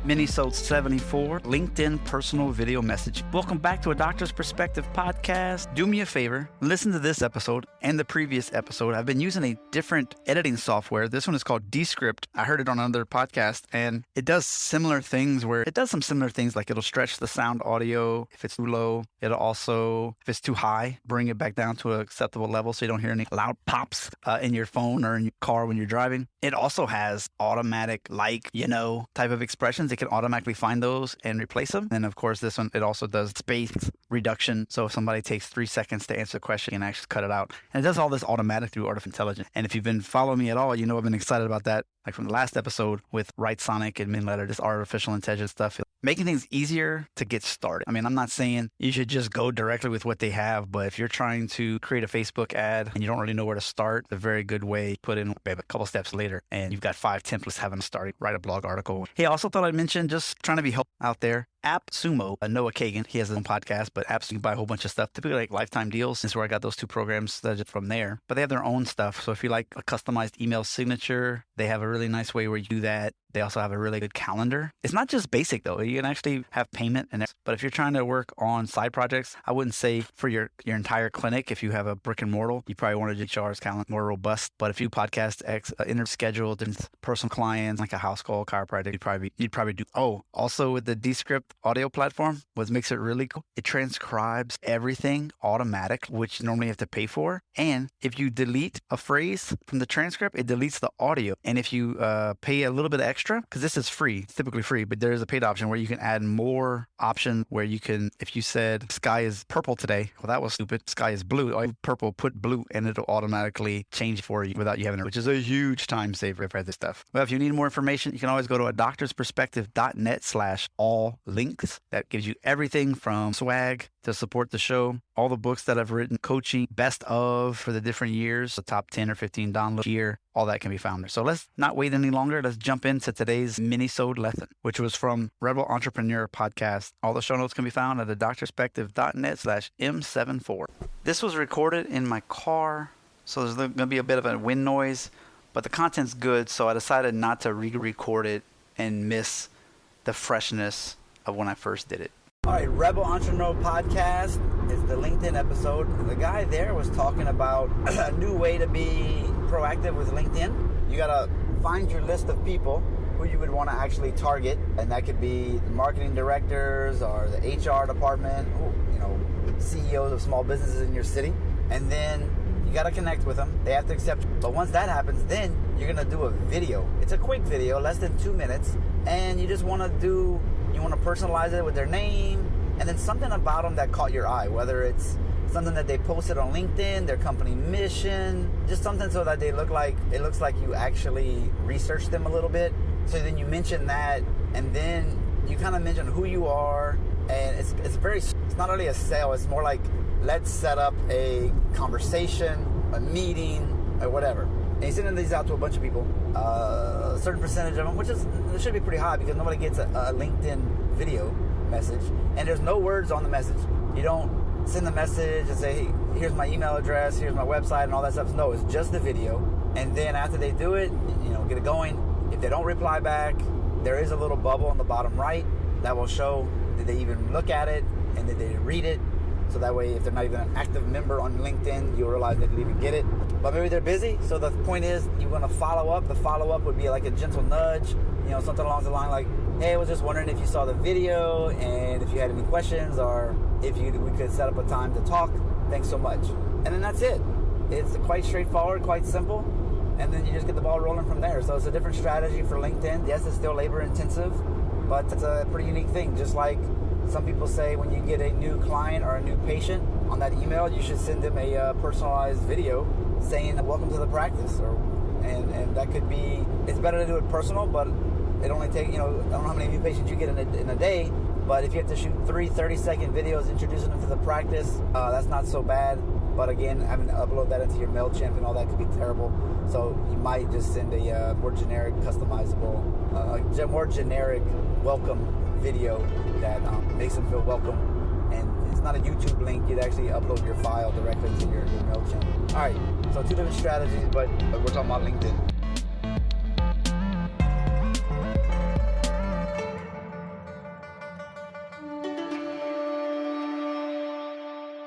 Minisode 74, LinkedIn Personal Video Message. Welcome back to a Doctor's Perspective podcast. Do me a favor, listen to this episode and the previous episode. I've been using a different editing software. This one is called Descript. I heard it on another podcast, and it does similar things where it does some similar things, like it'll stretch the sound audio if it's too low. It'll also, if it's too high, bring it back down to an acceptable level so you don't hear any loud pops in your phone or in your car when you're driving. It also has automatic, type of expressions. It can automatically find those and replace them. And of course, this one, it also does space reduction. So if somebody takes 3 seconds to answer a question, you can actually cut it out. And it does all this automatic through artificial intelligence. And if you've been following me at all, you know I've been excited about that. Like from the last episode with Write-Sonic and Minletter, this artificial intelligence stuff, making things easier to get started. I mean, I'm not saying you should just go directly with what they have, but if you're trying to create a Facebook ad and you don't really know where to start, it's a very good way to put in a couple steps later, and you've got 5 templates having to start, write a blog article. Hey, I also thought I'd mention, just trying to be helpful out there, AppSumo, Noah Kagan, he has his own podcast, but Apps, you can buy a whole bunch of stuff, typically like lifetime deals. This is where I got those 2 programs from there. But they have their own stuff. So if you like a customized email signature, they have a really nice way where you do that. They also have a really good calendar. It's not just basic though. You can actually have payment but if you're trying to work on side projects, I wouldn't say for your entire clinic. If you have a brick and mortar, you probably want to HR's calendar more robust. But if you podcast interscheduled and personal clients like a house call, chiropractic, you'd probably do. Oh, also with the Descript audio platform, what makes it really cool, it transcribes everything automatic, which normally you have to pay for. And if you delete a phrase from the transcript, it deletes the audio. And if you pay a little bit extra, because this is free, it's typically free, but there is a paid option where you can add more options where you can, if you said sky is purple today, well, that was stupid. Sky is blue. Oh, purple, put blue, and it'll automatically change for you without you having to, which is a huge time saver for this stuff. Well, if you need more information, you can always go to a doctorsperspective.net/all links. That gives you everything from swag to support the show, all the books that I've written, coaching, best of for the different years, the top 10 or 15 downloads here, all that can be found there. So let's not wait any longer. Let's jump into today's mini-sode lesson, which was from Rebel Entrepreneur Podcast. All the show notes can be found at doctorsperspective.net/M74. This was recorded in my car, so there's going to be a bit of a wind noise, but the content's good, so I decided not to re-record it and miss the freshness of when I first did it. All right, Rebel Entrepreneur Podcast is the LinkedIn episode. The guy there was talking about a new way to be proactive with LinkedIn. You got to find your list of people who you would want to actually target, and that could be the marketing directors or the HR department, CEOs of small businesses in your city. And then you got to connect with them. They have to accept you. But once that happens, then you're going to do a video. It's a quick video, less than 2 minutes, and you just want to personalize it with their name and then something about them that caught your eye, whether it's something that they posted on LinkedIn, their company mission, just something so that it looks like you actually researched them a little bit. So then you mention that, and then you kind of mention who you are, and it's not really a sale. It's more like, let's set up a conversation, a meeting, or whatever. And he's sending these out to a bunch of people, a certain percentage of them, which should be pretty high because nobody gets a LinkedIn video message, and there's no words on the message. You don't send the message and say, hey, here's my email address, here's my website, and all that stuff. No, it's just the video. And then after they do it, get it going. If they don't reply back, there is a little bubble on the bottom right that will show did they even look at it and did they read it. So that way, if they're not even an active member on LinkedIn, you'll realize they didn't even get it. But maybe they're busy. So the point is, you want to follow up. The follow-up would be like a gentle nudge, something along the line like, hey, I was just wondering if you saw the video and if you had any questions, or if we could set up a time to talk. Thanks so much. And then that's it. It's quite straightforward, quite simple. And then you just get the ball rolling from there. So it's a different strategy for LinkedIn. Yes, it's still labor intensive, but it's a pretty unique thing. Just like some people say, when you get a new client or a new patient, on that email, you should send them a personalized video saying, welcome to the practice. And that could be, it's better to do it personal, but it only takes, I don't know how many new patients you get in a day, but if you have to shoot 3 30-second videos introducing them to the practice, that's not so bad. But again, having to upload that into your MailChimp and all that could be terrible. So you might just send a more generic, customizable, more generic welcome video that makes them feel welcome. And it's not a YouTube link. You'd actually upload your file directly to your MailChimp. All right, so 2 different strategies, but we're talking about LinkedIn.